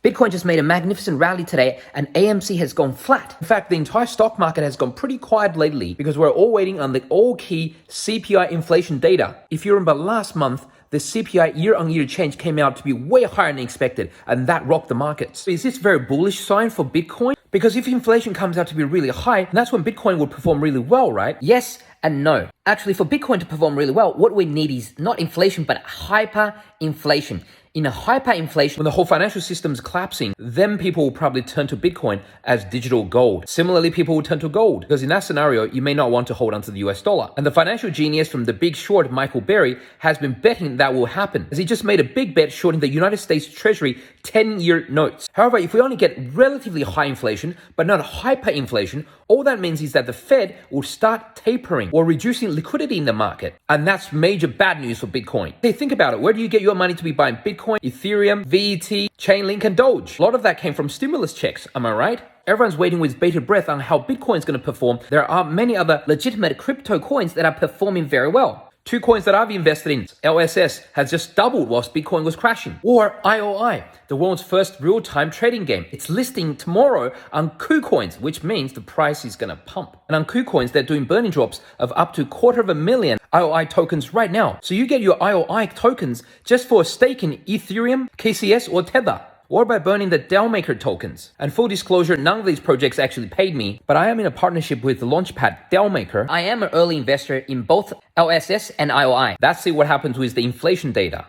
Bitcoin just made a magnificent rally today and AMC has gone flat. In fact, the entire stock market has gone pretty quiet lately because we're all waiting on the all key CPI inflation data. If you remember last month, the CPI year-on-year change came out to be way higher than expected, and that rocked the markets. So is this a very bullish sign for Bitcoin? Because if inflation comes out to be really high, that's when Bitcoin would perform really well, right? Yes and no. Actually, for Bitcoin to perform really well, what we need is not inflation, but hyperinflation. In a hyperinflation, When the whole financial system's collapsing, then people will probably turn to Bitcoin as digital gold. Similarly, people will turn to gold because in that scenario, you may not want to hold onto the US dollar. And the financial genius from The Big Short, Michael Berry, has been betting that will happen as he just made a big bet shorting the United States Treasury 10-year notes. However, if we only get relatively high inflation, but not hyperinflation, all that means is that the Fed will start tapering or reducing liquidity in the market. And that's major bad news for Bitcoin. Hey, think about it. Where do you get your money to be buying Bitcoin, Ethereum, VET, Chainlink, and Doge? A lot of that came from stimulus checks, am I right? Everyone's waiting with bated breath on how Bitcoin is going to perform. There are many other legitimate crypto coins that are performing very well. Two coins that I've invested in, LSS, has just doubled whilst Bitcoin was crashing. Or IOI, the world's first real-time trading game. It's listing tomorrow on KuCoins, which means the price is gonna pump. And on KuCoins, they're doing burning drops of up to 250,000 IOI tokens right now. So you get your IOI tokens just for a stake in Ethereum, KCS, or Tether, or by burning the DAOmaker tokens. And full disclosure, none of these projects actually paid me, but I am in a partnership with Launchpad DAOmaker. I am an early investor in both LSS and IOI. Let's see what happens with the inflation data.